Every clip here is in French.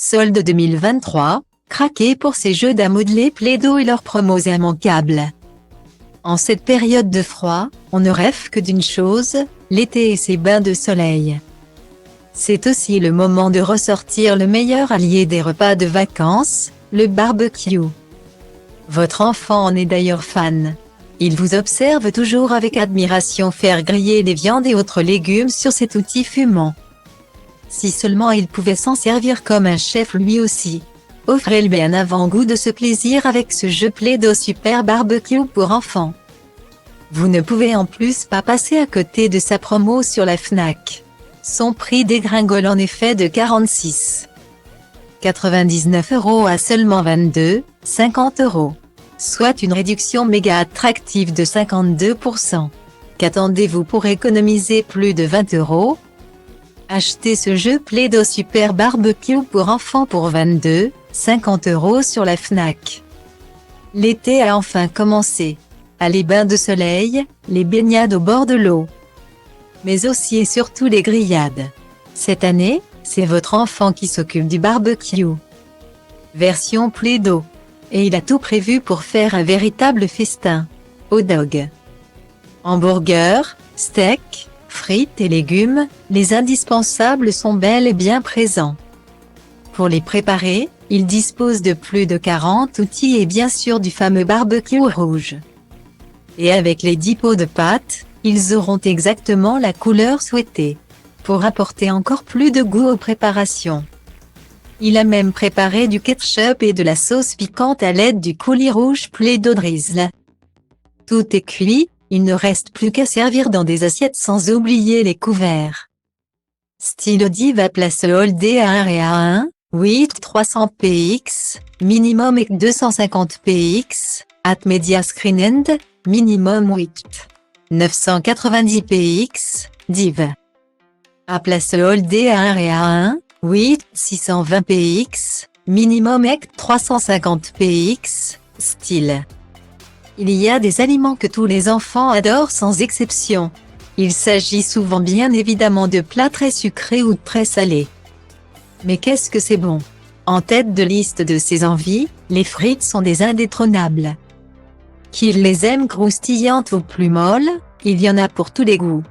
Solde 2023, craquez pour ces jeux à modeler Play-Doh et leurs promos immanquables. En cette période de froid, on ne rêve que d'une chose, l'été et ses bains de soleil. C'est aussi le moment de ressortir le meilleur allié des repas de vacances, le barbecue. Votre enfant en est d'ailleurs fan. Il vous observe toujours avec admiration faire griller les viandes et autres légumes sur cet outil fumant. Si seulement il pouvait s'en servir comme un chef lui aussi. Offrez-lui un avant-goût de ce plaisir avec ce jeu Play-Doh Super Barbecue pour enfants. Vous ne pouvez en plus pas passer à côté de sa promo sur la Fnac. Son prix dégringole en effet de 46,99 € à seulement 22,50 €. Soit une réduction méga attractive de 52%. Qu'attendez-vous pour économiser plus de 20 €? Achetez ce jeu Play-Doh Super Barbecue pour enfants pour 22,50 € sur la Fnac. L'été a enfin commencé. Les bains de soleil, les baignades au bord de l'eau. Mais aussi et surtout les grillades. Cette année, c'est votre enfant qui s'occupe du barbecue. Version Play-Doh. Et il a tout prévu pour faire un véritable festin. Hot dog, hamburger, steak, frites et légumes, les indispensables sont bel et bien présents. Pour les préparer, il dispose de plus de 40 outils et bien sûr du fameux barbecue rouge. Et avec les 10 pots de pâte, ils auront exactement la couleur souhaitée. Pour apporter encore plus de goût aux préparations. Il a même préparé du ketchup et de la sauce piquante à l'aide du coulis rouge Play-Doh Drizzle. Tout est cuit, il ne reste plus qu'à servir dans des assiettes sans oublier les couverts. Stylo Diva place Holdé à 1 et à 1, 8 300 px, minimum et 250 px, at media screen end, minimum 8 990 px, div. À place Holdé à 1 et à 1, 8 620 px, minimum et 350 px, style. Il y a des aliments que tous les enfants adorent sans exception. Il s'agit souvent bien évidemment de plats très sucrés ou très salés. Mais qu'est-ce que c'est bon! En tête de liste de ces envies, les frites sont des indétrônables. Qu'ils les aiment croustillantes ou plus molles, il y en a pour tous les goûts.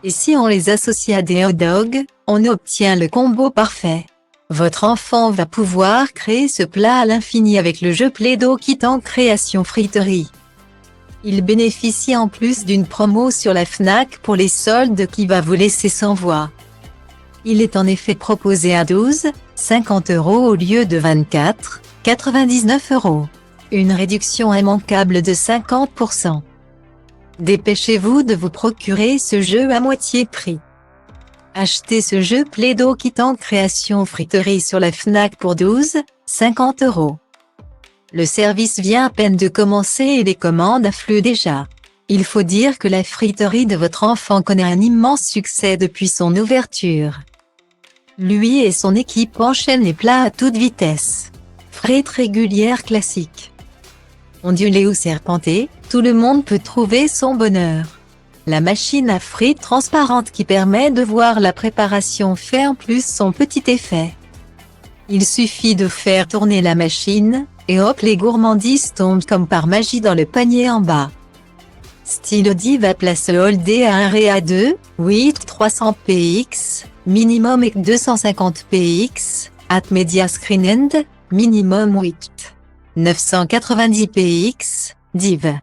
Et si on les associe à des hot dogs, on obtient le combo parfait. Votre enfant va pouvoir créer ce plat à l'infini avec le jeu Play-Doh Kit en création friterie. Il bénéficie en plus d'une promo sur la Fnac pour les soldes qui va vous laisser sans voix. Il est en effet proposé à 12,50 € au lieu de 24,99 €. Une réduction immanquable de 50%. Dépêchez-vous de vous procurer ce jeu à moitié prix. Achetez ce jeu Play-Doh Kit en création friterie sur la Fnac pour 12,50 €. Le service vient à peine de commencer et les commandes affluent déjà. Il faut dire que la friterie de votre enfant connaît un immense succès depuis son ouverture. Lui et son équipe enchaînent les plats à toute vitesse. Frites régulières classiques. Ondulées ou serpentées, tout le monde peut trouver son bonheur. La machine à frites transparente qui permet de voir la préparation fait en plus son petit effet. Il suffit de faire tourner la machine, et hop les gourmandises tombent comme par magie dans le panier en bas. Stylo Diva place Holdé à 1 et à 2, 8 300 px, minimum et 250 px, at media screen end, minimum 8 990 px, div.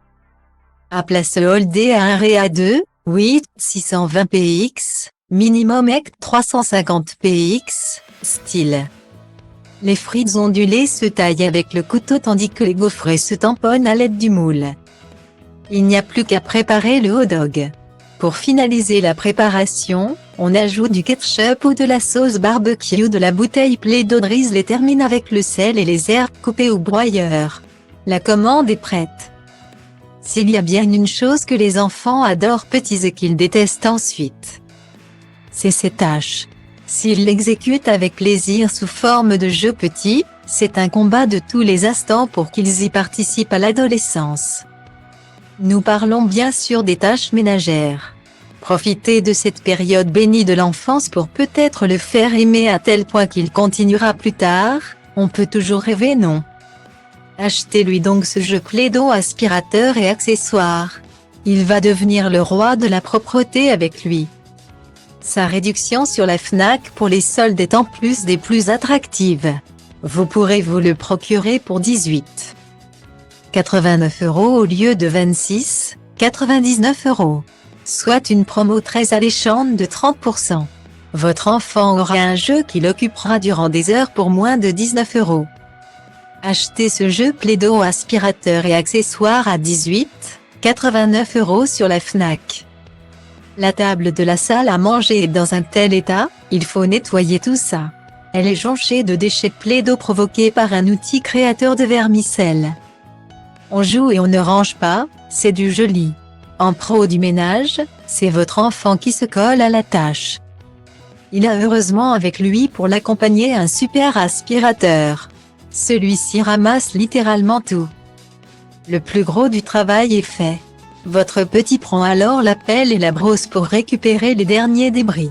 À place Holdé à 1 et à 2, 8 620 px, minimum et 350 px, style. Les frites ondulées se taillent avec le couteau tandis que les gaufrets se tamponnent à l'aide du moule. Il n'y a plus qu'à préparer le hot dog. Pour finaliser la préparation, on ajoute du ketchup ou de la sauce barbecue de la bouteille Play-Doh Drizzle et termine avec le sel et les herbes coupées au broyeur. La commande est prête. S'il y a bien une chose que les enfants adorent petits et qu'ils détestent ensuite, c'est ces tâches. S'ils l'exécutent avec plaisir sous forme de jeu petit, c'est un combat de tous les instants pour qu'ils y participent à l'adolescence. Nous parlons bien sûr des tâches ménagères. Profitez de cette période bénie de l'enfance pour peut-être le faire aimer à tel point qu'il continuera plus tard. On peut toujours rêver, non? Achetez-lui donc ce jeu Play-Doh aspirateur et accessoires. Il va devenir le roi de la propreté avec lui. Sa réduction sur la Fnac pour les soldes est en plus des plus attractives. Vous pourrez vous le procurer pour 18,89 € au lieu de 26,99 €. Soit une promo très alléchante de 30%. Votre enfant aura un jeu qui l'occupera durant des heures pour moins de 19 €. Achetez ce jeu Play-Doh aspirateur et accessoires à 18,89 € sur la Fnac. La table de la salle à manger est dans un tel état, il faut nettoyer tout ça. Elle est jonchée de déchets Play-Doh provoqués par un outil créateur de vermicelle. On joue et on ne range pas, c'est du joli. En pro du ménage, c'est votre enfant qui se colle à la tâche. Il a heureusement avec lui pour l'accompagner un super aspirateur. Celui-ci ramasse littéralement tout. Le plus gros du travail est fait. Votre petit prend alors la pelle et la brosse pour récupérer les derniers débris.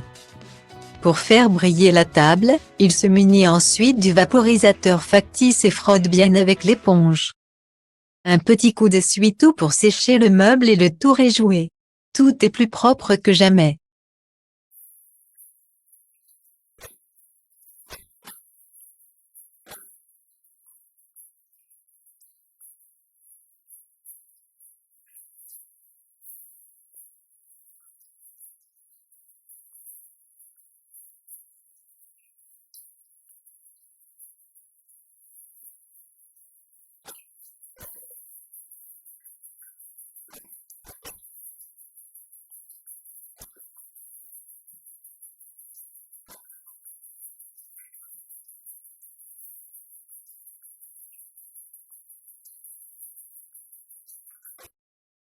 Pour faire briller la table, il se munit ensuite du vaporisateur factice et frotte bien avec l'éponge. Un petit coup d'essuie-tout pour sécher le meuble et le tour est joué. Tout est plus propre que jamais.